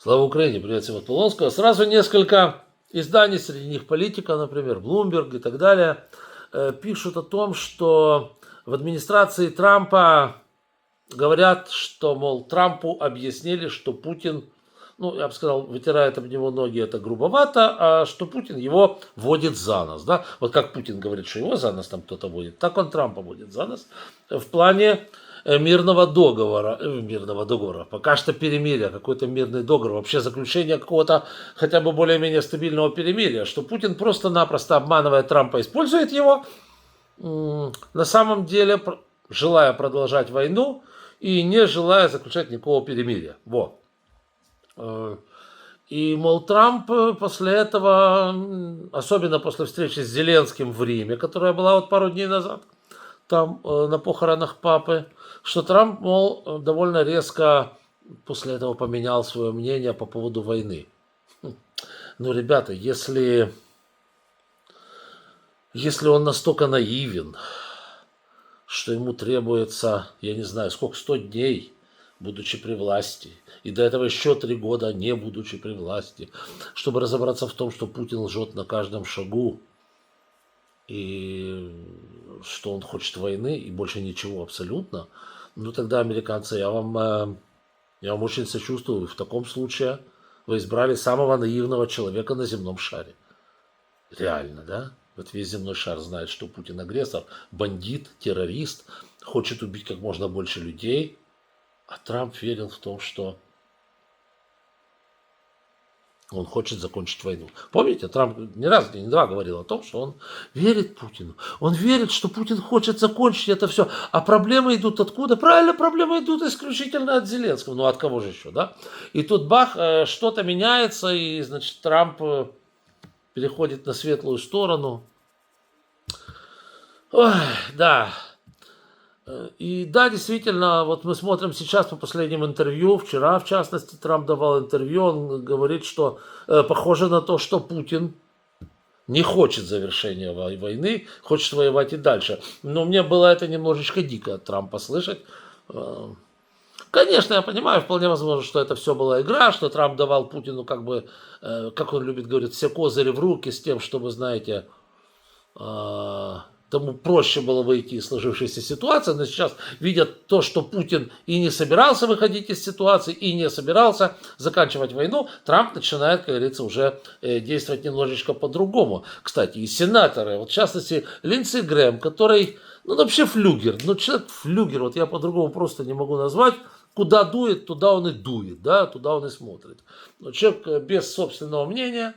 Слава Украине, привет всем от Полонского. Сразу несколько изданий, среди них Политика, например, Bloomberg и так далее, пишут о том, что в администрации Трампа говорят, что, мол, Трампу объяснили, что Путин, ну, я бы сказал, вытирает об него ноги, это грубовато, а что Путин его водит за нос, да. Вот как Путин говорит, что его за нос там кто-то водит, так он Трампа водит за нос в плане мирного договора, пока что перемирия, какой-то мирный договор, вообще заключение какого-то хотя бы более-менее стабильного перемирия, что Путин просто-напросто обманывая Трампа, использует его, на самом деле желая продолжать войну и не желая заключать никакого перемирия. Вот. И, мол, Трамп после этого, особенно после встречи с Зеленским в Риме, которая была вот пару дней назад, там на похоронах папы, что Трамп, мол, довольно резко после этого поменял свое мнение по поводу войны. Ну, ребята, если он настолько наивен, что ему требуется, я не знаю, сколько, 100 дней, будучи при власти, и до этого еще 3 года, не будучи при власти, чтобы разобраться в том, что Путин лжет на каждом шагу, и что он хочет войны, и больше ничего абсолютно, ну тогда, американцы, я вам очень сочувствую. В таком случае вы избрали самого наивного человека на земном шаре. Реально, да? Вот весь земной шар знает, что Путин агрессор, бандит, террорист, хочет убить как можно больше людей. А Трамп верил в том, что он хочет закончить войну. Помните, Трамп не раз, не два говорил о том, что он верит Путину. Он верит, что Путин хочет закончить это все. А проблемы идут откуда? Правильно, проблемы идут исключительно от Зеленского. Ну, от кого же еще, да? И тут бах, что-то меняется, и, значит, Трамп переходит на светлую сторону. Ой, да. И да, действительно, вот мы смотрим сейчас по последним интервью, вчера, в частности, Трамп давал интервью, он говорит, что похоже на то, что Путин не хочет завершения войны, хочет воевать и дальше. Но мне было это немножечко дико от Трампа слышать. Конечно, я понимаю, вполне возможно, что это все была игра, что Трамп давал Путину, как бы, как он любит говорить, все козыри в руки с тем, чтобы, знаете, тому проще было выйти из сложившейся ситуации, но сейчас, видя то, что Путин и не собирался выходить из ситуации, и не собирался заканчивать войну, Трамп начинает, как говорится, уже действовать немножечко по-другому. Кстати, и сенаторы, вот в частности, Линдси Грэм, который, ну, вообще флюгер, ну, человек флюгер, вот я по-другому просто не могу назвать, куда дует, туда он и дует, да, туда он и смотрит. Но человек без собственного мнения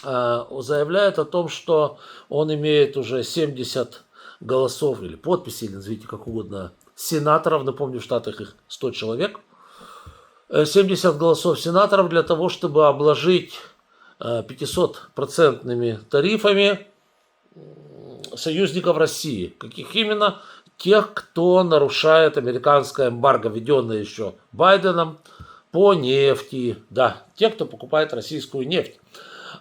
заявляет о том, что он имеет уже 70 голосов или подписей, или назовите как угодно, сенаторов, напомню, в Штатах их 100 человек, 70 голосов сенаторов для того, чтобы обложить 500% тарифами союзников России. Каких именно? Тех, кто нарушает американское эмбарго, введенное еще Байденом, по нефти. Да, те, кто покупает российскую нефть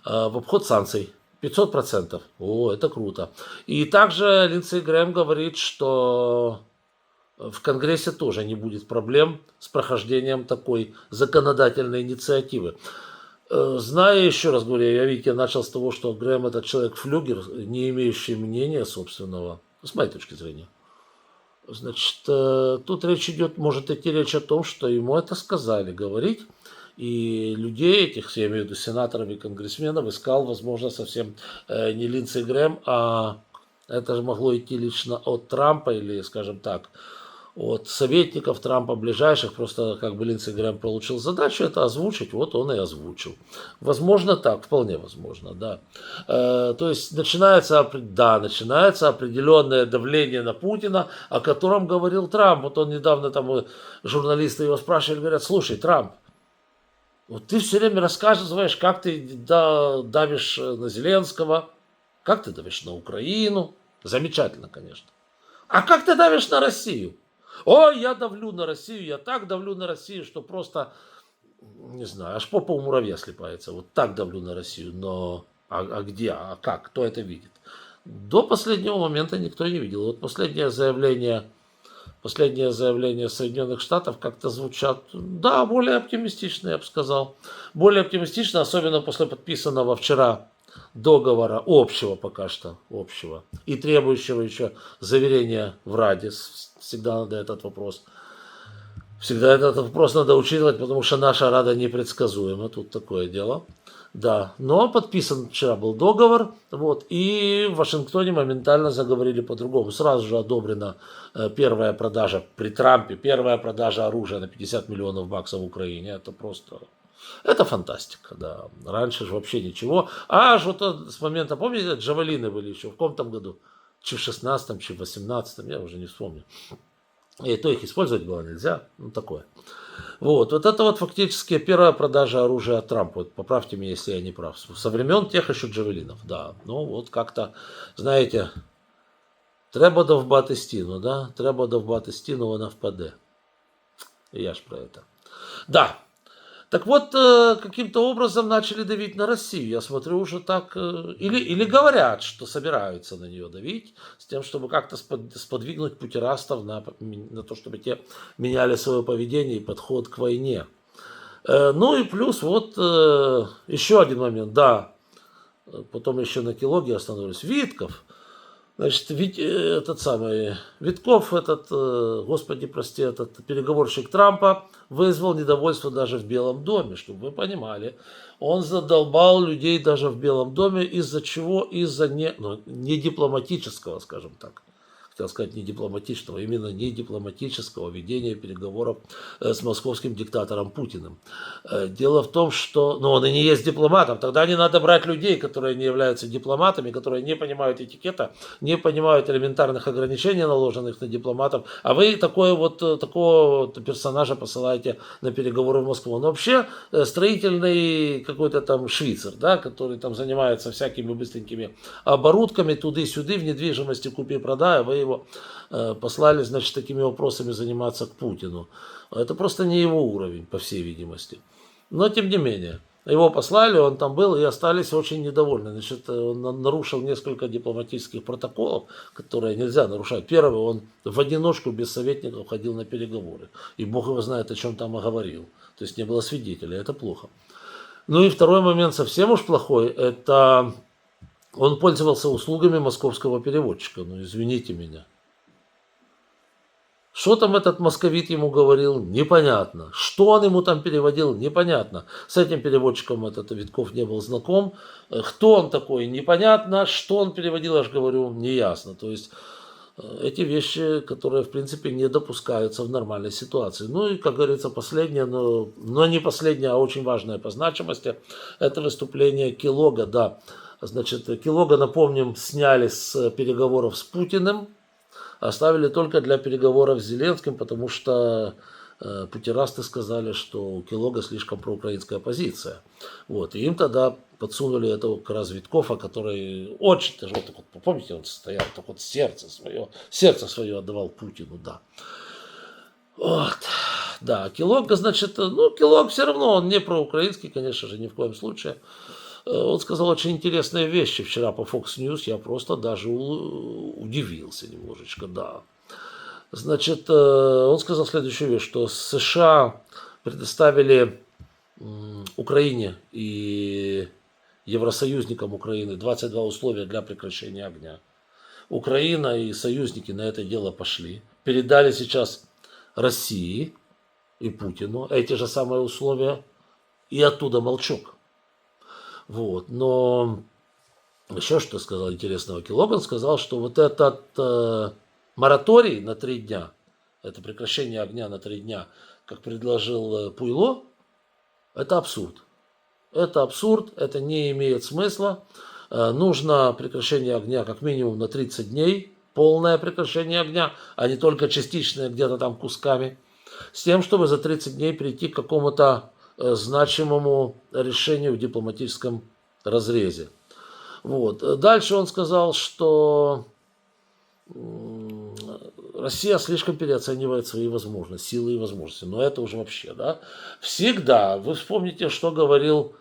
в обход санкций. 500%. О, это круто. И также Линдси Грэм говорит, что в Конгрессе тоже не будет проблем с прохождением такой законодательной инициативы. Зная, еще раз говорю, я, видите, начал с того, что Грэм это человек-флюгер, не имеющий мнения собственного, с моей точки зрения. Значит, тут речь идет, может идти речь о том, что ему это сказали говорить, и людей этих, я имею в виду сенаторов и конгрессменов, искал, возможно, совсем не Линдси Грэм, а это же могло идти лично от Трампа или, скажем так, от советников Трампа ближайших. Просто как бы Линдси Грэм получил задачу это озвучить, вот он и озвучил. Возможно так, вполне возможно, да. То есть начинается определенное давление на Путина, о котором говорил Трамп. Вот он недавно, там журналисты его спрашивали, говорят, слушай, Трамп, вот ты все время рассказываешь, как ты давишь на Зеленского, как ты давишь на Украину. Замечательно, конечно. А как ты давишь на Россию? Ой, я давлю на Россию, я так давлю на Россию, что просто, не знаю, аж попа у муравья слипается. Вот так давлю на Россию. Но где, а как, кто это видит? До последнего момента никто не видел. Вот последнее заявление последние заявления Соединенных Штатов как-то звучат, да, более оптимистично, я бы сказал. Более оптимистично, особенно после подписанного вчера договора общего пока что, общего, и требующего еще заверения в Раде. Всегда надо этот вопрос. Всегда этот вопрос надо учитывать, потому что наша Рада непредсказуема. Тут такое дело. Да, но подписан вчера был договор, вот, и в Вашингтоне моментально заговорили по-другому. Сразу же одобрена первая продажа при Трампе, первая продажа оружия на 50 миллионов баксов в Украине. Это просто, это фантастика, да. Раньше же вообще ничего. Аж вот с момента, помните, джавелины были еще в каком там году? Чи в 16-м, чи в 18-м, я уже не вспомню. И то их использовать было нельзя, ну такое. Вот это вот фактически первая продажа оружия от Трампа. Вот поправьте меня, если я не прав. Со времен тех еще джавелинов, да. Ну вот как-то, знаете, треба довбати стіну, да? Треба довбати стіну, вона впаде. Я ж про это. Да. Так вот, каким-то образом начали давить на Россию. Я смотрю, уже так... Или говорят, что собираются на нее давить, с тем, чтобы как-то сподвигнуть путирастов на то, чтобы те меняли свое поведение и подход к войне. Ну и плюс вот еще один момент. Да, потом еще на Килоге остановились. Витков. Значит, этот самый Витков, этот, господи, прости, этот переговорщик Трампа вызвал недовольство даже в Белом доме, чтобы вы понимали. Он задолбал людей даже в Белом доме. Из-за чего? Из-за не дипломатического, скажем так. Хотел сказать не дипломатичного, именно не дипломатического ведения переговоров с московским диктатором Путиным. Дело в том, что он и не есть дипломатом. Тогда не надо брать людей, которые не являются дипломатами, которые не понимают этикета, не понимают элементарных ограничений, наложенных на дипломатов. А вы такого вот персонажа посылаете на переговоры в Москву. Он вообще строительный какой-то там швейцар, да, который там занимается всякими быстренькими оборудками, туды-сюды, в недвижимости купи-продай, а вы его послали, значит, такими вопросами заниматься к Путину. Это просто не его уровень, по всей видимости. Но, тем не менее, его послали, он там был, и остались очень недовольны. Значит, он нарушил несколько дипломатических протоколов, которые нельзя нарушать. Первый, он в одиночку, без советников, ходил на переговоры. И Бог его знает, о чем там и говорил. То есть не было свидетелей, это плохо. Ну и второй момент, совсем уж плохой, это... Он пользовался услугами московского переводчика. Ну, извините меня. Что там этот московит ему говорил, непонятно. Что он ему там переводил, непонятно. С этим переводчиком этот Витков не был знаком. Кто он такой, непонятно. Что он переводил, аж говорю, неясно. То есть эти вещи, которые в принципе не допускаются в нормальной ситуации. Ну и, как говорится, последнее, но не последнее, а очень важное по значимости, это выступление Килога, да. Значит, Килога, напомним, сняли с переговоров с Путиным, оставили только для переговоров с Зеленским, потому что путирасты сказали, что у Килога слишком проукраинская позиция. Вот, и им тогда подсунули этого как раз Виткова, который очень тяжело, так вот, помните, он стоял, так вот сердце свое отдавал Путину, да. Вот, да, Килога, значит, Килог все равно, он не проукраинский, конечно же, ни в коем случае. Он сказал очень интересные вещи вчера по Fox News, я просто даже удивился немножечко, да. Значит, он сказал следующую вещь, что США предоставили Украине и евросоюзникам Украины 22 условия для прекращения огня. Украина и союзники на это дело пошли, передали сейчас России и Путину эти же самые условия, и оттуда молчок. Вот, но еще что сказал интересного Килоган, сказал, что вот этот мораторий на 3 дня, это прекращение огня на 3 дня, как предложил Пуйло, это абсурд. Это абсурд, это не имеет смысла. Нужно прекращение огня как минимум на 30 дней, полное прекращение огня, а не только частичное где-то там кусками, с тем, чтобы за 30 дней прийти к какому-то значимому решению в дипломатическом разрезе. Вот. Дальше он сказал, что Россия слишком переоценивает свои возможности, силы и возможности. Но это уже вообще, да. Всегда, вы вспомните, что говорил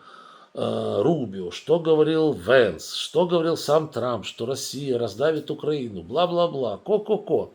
Рубио, что говорил Венс, что говорил сам Трамп, что Россия раздавит Украину, бла-бла-бла, ко-ко-ко.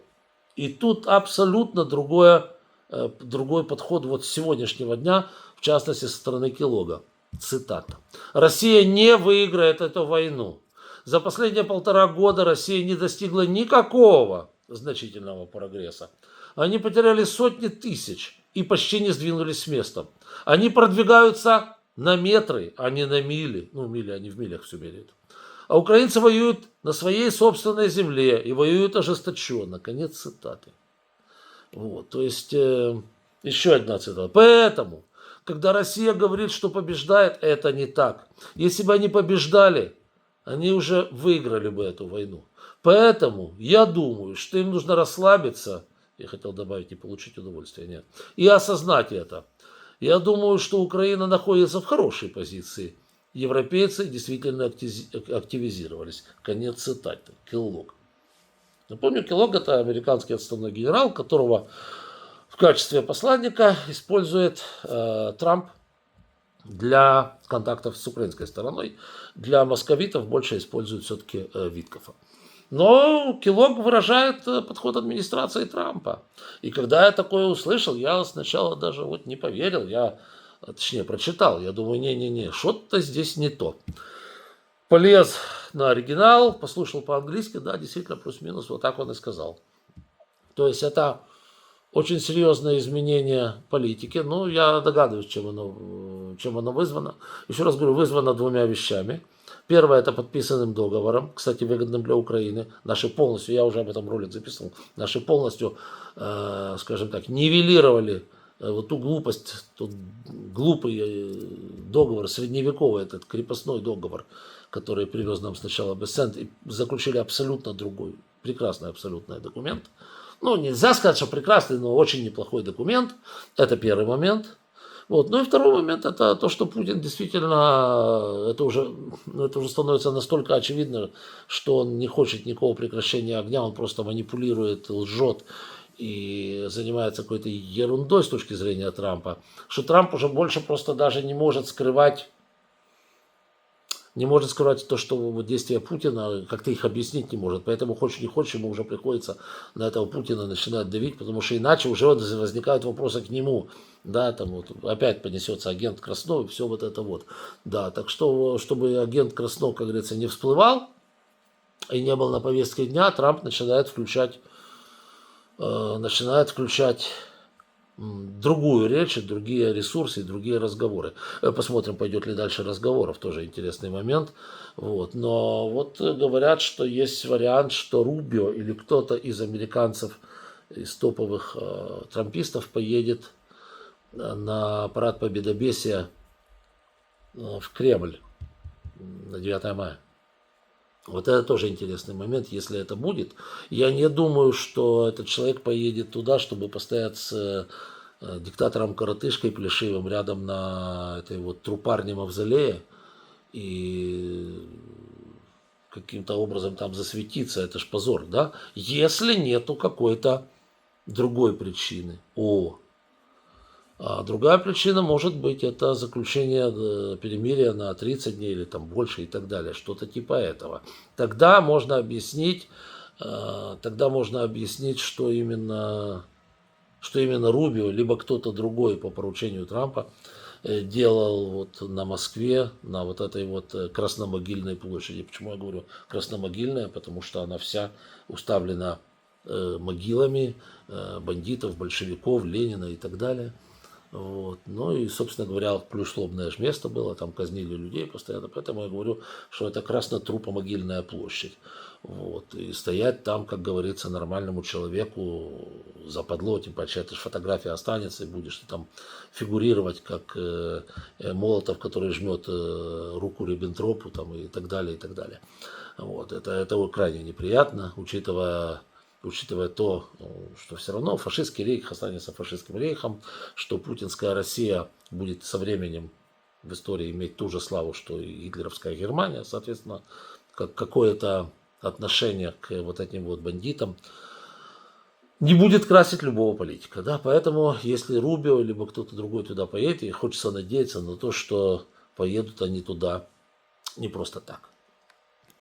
И тут абсолютно другой подход вот с сегодняшнего дня, в частности, со стороны Келога. Цитата. «Россия не выиграет эту войну. За последние 1,5 года Россия не достигла никакого значительного прогресса. Они потеряли сотни тысяч и почти не сдвинулись с места. Они продвигаются на метры, а не на мили». Ну, мили, они в милях все меряют. «А украинцы воюют на своей собственной земле и воюют ожесточенно». Конец цитаты. Вот, то есть, еще одна цитата. Поэтому, когда Россия говорит, что побеждает, это не так. Если бы они побеждали, они уже выиграли бы эту войну. Поэтому я думаю, что им нужно расслабиться, я хотел добавить, не получить удовольствие, нет, и осознать это. Я думаю, что Украина находится в хорошей позиции. Европейцы действительно активизировались. Конец цитаты. Келлог. Напомню, Келлог — это американский отставной генерал, которого в качестве посланника использует Трамп для контактов с украинской стороной. Для московитов больше используют все-таки Виткофа. Но Келлог выражает подход администрации Трампа. И когда я такое услышал, я сначала даже вот не поверил, точнее прочитал, я думаю, не-не-не, что-то здесь не то. Полез на оригинал, послушал по-английски, да, действительно, плюс-минус, вот так он и сказал. То есть это очень серьезное изменение политики. Ну, я догадываюсь, чем оно вызвано. Еще раз говорю, вызвано 2 вещами. Первое — это подписанным договором, кстати, выгодным для Украины. Наши полностью, я уже об этом ролик записывал, наши полностью, скажем так, нивелировали вот ту глупость, тот глупый договор, средневековый этот крепостной договор, который привез нам сначала Бессент, и заключили абсолютно другой, прекрасный абсолютный документ. Ну, нельзя сказать, что прекрасный, но очень неплохой документ. Это первый момент. Вот. Ну и второй момент — это то, что Путин действительно, это уже становится настолько очевидно, что он не хочет никакого прекращения огня, он просто манипулирует, лжет и занимается какой-то ерундой с точки зрения Трампа, что Трамп уже больше просто даже не может скрывать то, что вот действия Путина, как-то их объяснить не может. Поэтому, хочешь не хочешь, ему уже приходится на этого Путина начинать давить, потому что иначе уже возникают вопросы к нему. Да, там вот опять понесется агент Краснов и все вот это вот. Да, так что, чтобы агент Краснов, как говорится, не всплывал и не был на повестке дня, Трамп начинает включать другую речь, другие ресурсы, другие разговоры. Посмотрим, пойдет ли дальше разговоров, тоже интересный момент. Вот. Но вот говорят, что есть вариант, что Рубио или кто-то из американцев, из топовых трампистов поедет на парад победобесия в Кремль на 9 мая. Вот это тоже интересный момент, если это будет. Я не думаю, что этот человек поедет туда, чтобы постоять с диктатором-коротышкой Плешивым рядом на этой вот трупарне мавзолея и каким-то образом там засветиться. Это ж позор, да? Если нету какой-то другой причины. А другая причина может быть это заключение перемирия на 30 дней или там больше и так далее, что-то типа этого. Тогда можно объяснить, что именно Рубио, либо кто-то другой по поручению Трампа делал вот на Москве, на вот этой вот Красномогильной площади. Почему я говорю Красномогильная? Потому что она вся уставлена могилами бандитов, большевиков, Ленина и так далее. Вот. Ну и, собственно говоря, плюс-лобное же место было, там казнили людей постоянно, поэтому я говорю, что это красно-трупомогильная площадь. Вот. И стоять там, как говорится, нормальному человеку западло, тем паче, это же фотография останется, и будешь ты там фигурировать, как Молотов, который жмет руку Риббентропу там, и так далее, и так далее. Вот. Это крайне неприятно, учитывая то, что все равно фашистский рейх останется фашистским рейхом, что путинская Россия будет со временем в истории иметь ту же славу, что и гитлеровская Германия, соответственно, какое-то отношение к вот этим вот бандитам не будет красить любого политика. Да? Поэтому, если Рубио, либо кто-то другой туда поедет, и хочется надеяться на то, что поедут они туда не просто так.